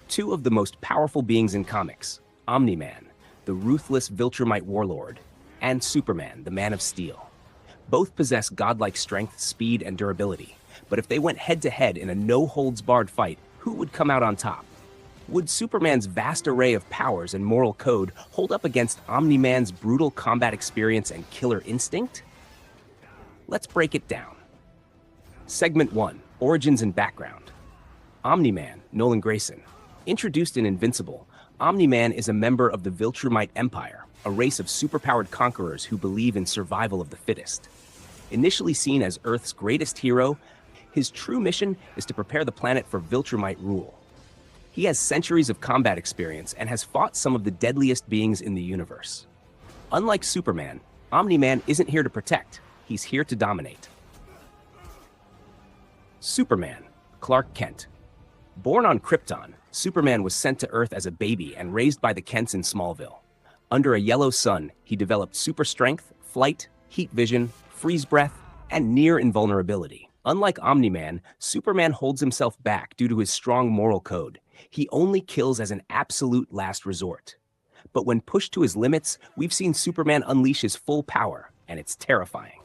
Two of the most powerful beings in comics, Omni-Man, the ruthless Viltrumite warlord, and Superman, the Man of Steel. Both possess godlike strength, speed, and durability, but if they went head-to-head in a no-holds-barred fight, who would come out on top? Would Superman's vast array of powers and moral code hold up against Omni-Man's brutal combat experience and killer instinct? Let's break it down. Segment 1, Origins and Background. Omni-Man, Nolan Grayson. Introduced in Invincible, Omni-Man is a member of the Viltrumite Empire, a race of superpowered conquerors who believe in survival of the fittest. Initially seen as Earth's greatest hero, his true mission is to prepare the planet for Viltrumite rule. He has centuries of combat experience and has fought some of the deadliest beings in the universe. Unlike Superman, Omni-Man isn't here to protect, he's here to dominate. Superman, Clark Kent. Born on Krypton, Superman was sent to Earth as a baby and raised by the Kents in Smallville. Under a yellow sun, he developed super strength, flight, heat vision, freeze breath, and near invulnerability. Unlike Omni-Man, Superman holds himself back due to his strong moral code. He only kills as an absolute last resort. But when pushed to his limits, we've seen Superman unleash his full power, and it's terrifying.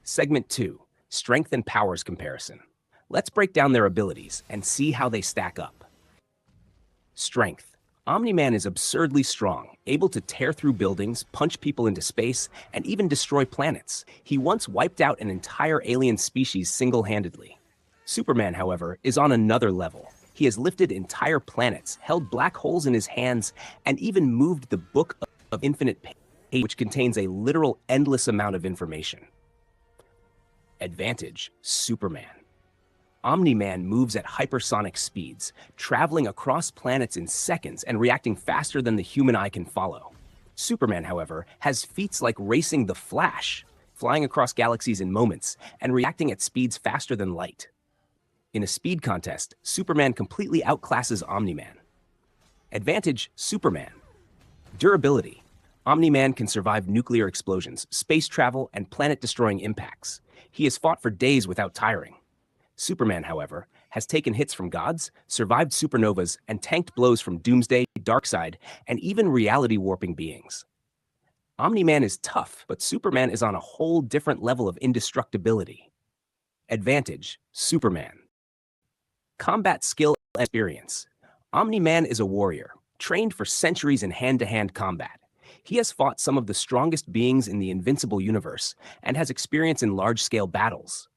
Segment 2, Strength and Powers Comparison. Let's break down their abilities and see how they stack up. Strength. Omni-Man is absurdly strong, able to tear through buildings, punch people into space, and even destroy planets. He once wiped out an entire alien species single-handedly. Superman, however, is on another level. He has lifted entire planets, held black holes in his hands, and even moved the Book of Infinite Pain, which contains a literal endless amount of information. Advantage, Superman. Omni-Man moves at hypersonic speeds, traveling across planets in seconds and reacting faster than the human eye can follow. Superman, however, has feats like racing the Flash, flying across galaxies in moments, and reacting at speeds faster than light. In a speed contest, Superman completely outclasses Omni-Man. Advantage, Superman. Durability. Omni-Man can survive nuclear explosions, space travel, and planet-destroying impacts. He has fought for days without tiring. Superman, however, has taken hits from gods, survived supernovas, and tanked blows from Doomsday, Darkseid, and even reality-warping beings. Omni-Man is tough, but Superman is on a whole different level of indestructibility. Advantage, Superman. Combat skill and experience. Omni-Man is a warrior, trained for centuries in hand-to-hand combat. He has fought some of the strongest beings in the Invincible universe and has experience in large-scale battles.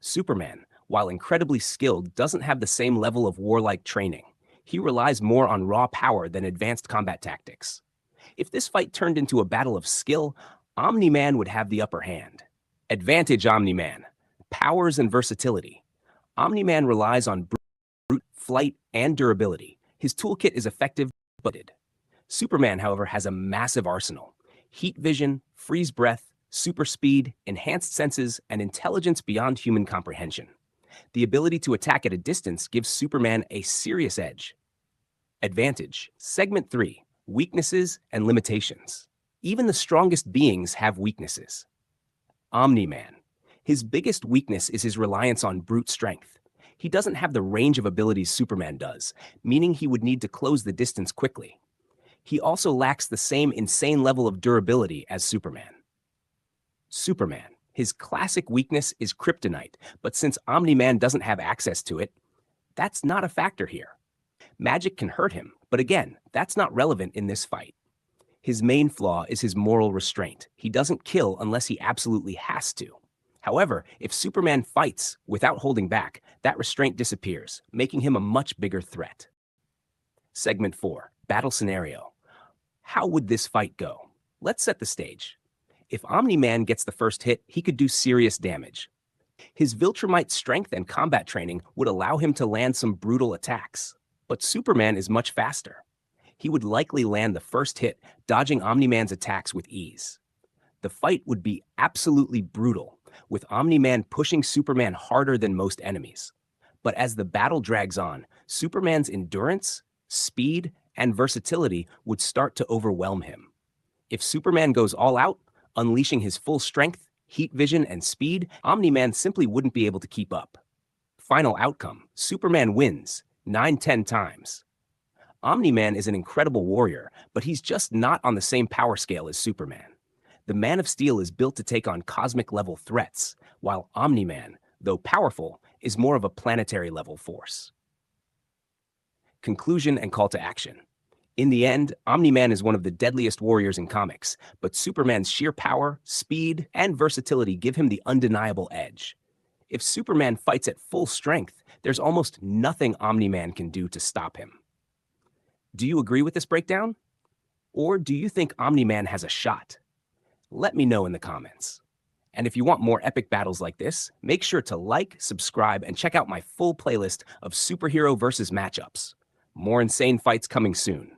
Superman, while incredibly skilled, doesn't have the same level of warlike training. He relies more on raw power than advanced combat tactics. If this fight turned into a battle of skill, Omni-Man would have the upper hand. Advantage, Omni-Man. Powers and versatility. Omni-Man relies on brute flight and durability. His toolkit is effective but limited. Superman, however, has a massive arsenal. Heat vision, freeze breath, super speed, enhanced senses, and intelligence beyond human comprehension. The ability to attack at a distance gives Superman a serious edge. Advantage. Segment 3. Weaknesses and limitations. Even the strongest beings have weaknesses. Omni-Man. His biggest weakness is his reliance on brute strength. He doesn't have the range of abilities Superman does, meaning he would need to close the distance quickly. He also lacks the same insane level of durability as Superman. Superman. His classic weakness is kryptonite, but since Omni-Man doesn't have access to it, that's not a factor here. Magic can hurt him, but again, that's not relevant in this fight. His main flaw is his moral restraint. He doesn't kill unless he absolutely has to. However, if Superman fights without holding back, that restraint disappears, making him a much bigger threat. Segment 4. Battle Scenario. How would this fight go? Let's set the stage. If Omni-Man gets the first hit, he could do serious damage. His Viltrumite strength and combat training would allow him to land some brutal attacks. But Superman is much faster. He would likely land the first hit, dodging Omni-Man's attacks with ease. The fight would be absolutely brutal, with Omni-Man pushing Superman harder than most enemies. But as the battle drags on, Superman's endurance, speed, and versatility would start to overwhelm him. If Superman goes all out, unleashing his full strength, heat vision, and speed, Omni-Man simply wouldn't be able to keep up. Final outcome, Superman wins, 9-10 times. Omni-Man is an incredible warrior, but he's just not on the same power scale as Superman. The Man of Steel is built to take on cosmic-level threats, while Omni-Man, though powerful, is more of a planetary-level force. Conclusion and call to action. In the end, Omni-Man is one of the deadliest warriors in comics, but Superman's sheer power, speed, and versatility give him the undeniable edge. If Superman fights at full strength, there's almost nothing Omni-Man can do to stop him. Do you agree with this breakdown? Or do you think Omni-Man has a shot? Let me know in the comments. And if you want more epic battles like this, make sure to like, subscribe, and check out my full playlist of superhero versus matchups. More insane fights coming soon.